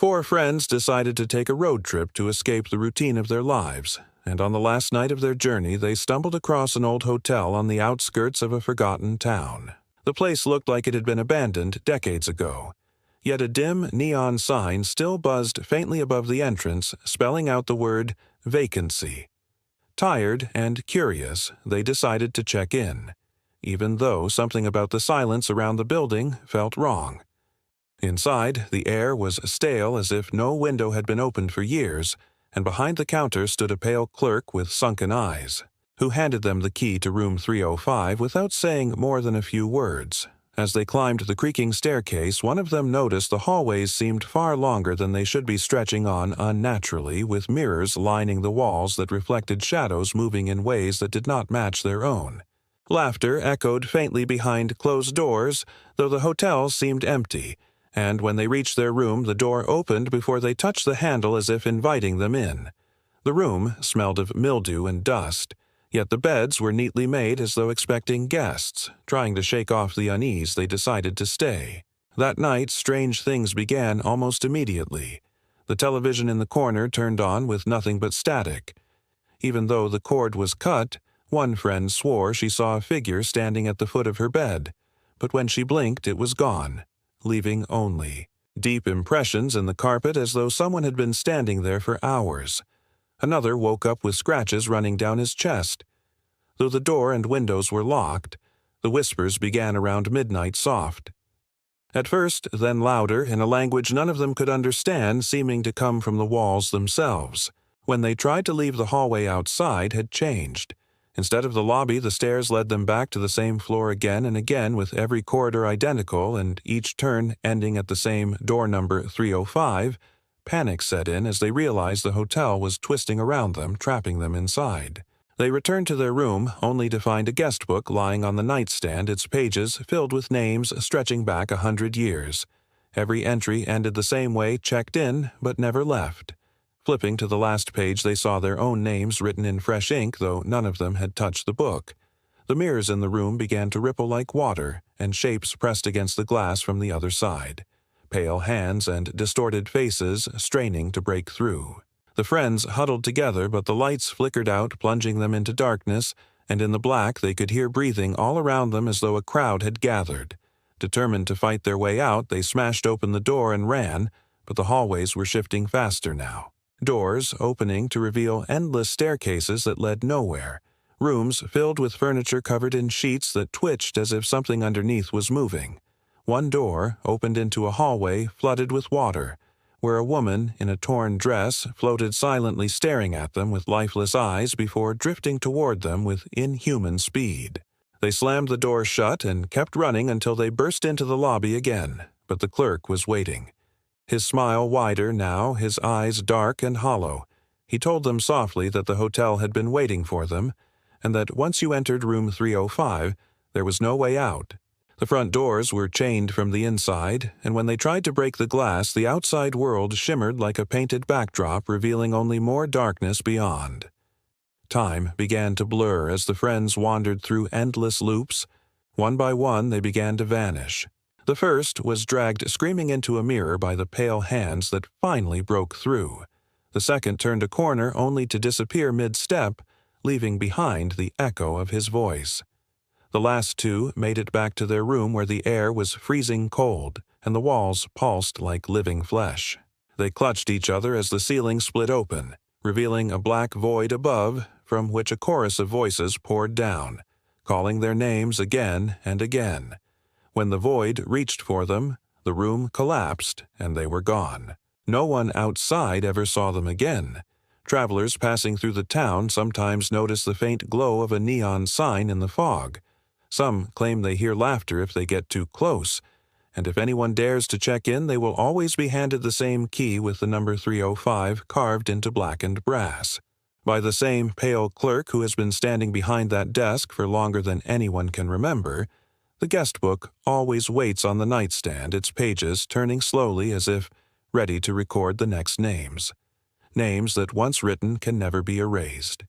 Four friends decided to take a road trip to escape the routine of their lives, and on the last night of their journey they stumbled across an old hotel on the outskirts of a forgotten town. The place looked like it had been abandoned decades ago, yet a dim neon sign still buzzed faintly above the entrance, spelling out the word vacancy. Tired and curious, they decided to check in, even though something about the silence around the building felt wrong. Inside, the air was stale as if no window had been opened for years, and behind the counter stood a pale clerk with sunken eyes, who handed them the key to room 305 without saying more than a few words. As they climbed the creaking staircase, one of them noticed the hallways seemed far longer than they should be, stretching on unnaturally, with mirrors lining the walls that reflected shadows moving in ways that did not match their own. Laughter echoed faintly behind closed doors, though the hotel seemed empty, and when they reached their room the door opened before they touched the handle as if inviting them in. The room smelled of mildew and dust, yet the beds were neatly made as though expecting guests. Trying to shake off the unease, they decided to stay. That night, strange things began almost immediately. The television in the corner turned on with nothing but static. Even though the cord was cut, one friend swore she saw a figure standing at the foot of her bed, but when she blinked it was gone, leaving only deep impressions in the carpet as though someone had been standing there for hours. Another woke up with scratches running down his chest. Though the door and windows were locked, the whispers began around midnight soft. At first, then louder, in a language none of them could understand, seeming to come from the walls themselves. When they tried to leave, the hallway outside had changed. Instead of the lobby, the stairs led them back to the same floor again and again, with every corridor identical and each turn ending at the same door number 305. Panic set in as they realized the hotel was twisting around them, trapping them inside. They returned to their room only to find a guest book lying on the nightstand, its pages filled with names stretching back 100 years. Every entry ended the same way: checked in, but never left. Flipping to the last page, they saw their own names written in fresh ink, though none of them had touched the book. The mirrors in the room began to ripple like water, and shapes pressed against the glass from the other side. Pale hands and distorted faces straining to break through. The friends huddled together, but the lights flickered out, plunging them into darkness, and in the black they could hear breathing all around them as though a crowd had gathered. Determined to fight their way out, they smashed open the door and ran, but the hallways were shifting faster now. Doors opening to reveal endless staircases that led nowhere. Rooms filled with furniture covered in sheets that twitched as if something underneath was moving. One door opened into a hallway flooded with water, where a woman in a torn dress floated silently, staring at them with lifeless eyes before drifting toward them with inhuman speed. They slammed the door shut and kept running until they burst into the lobby again, but the clerk was waiting. His smile wider now, his eyes dark and hollow. He told them softly that the hotel had been waiting for them, and that once you entered room 305, there was no way out. The front doors were chained from the inside, and when they tried to break the glass, the outside world shimmered like a painted backdrop, revealing only more darkness beyond. Time began to blur as the friends wandered through endless loops. One by one, they began to vanish. The first was dragged screaming into a mirror by the pale hands that finally broke through. The second turned a corner only to disappear mid-step, leaving behind the echo of his voice. The last two made it back to their room, where the air was freezing cold and the walls pulsed like living flesh. They clutched each other as the ceiling split open, revealing a black void above from which a chorus of voices poured down, calling their names again and again. When the void reached for them, the room collapsed and they were gone. No one outside ever saw them again. Travelers passing through the town sometimes notice the faint glow of a neon sign in the fog. Some claim they hear laughter if they get too close, and if anyone dares to check in, they will always be handed the same key with the number 305 carved into blackened brass. By the same pale clerk who has been standing behind that desk for longer than anyone can remember, the guest book always waits on the nightstand, its pages turning slowly as if ready to record the next names. Names that once written can never be erased.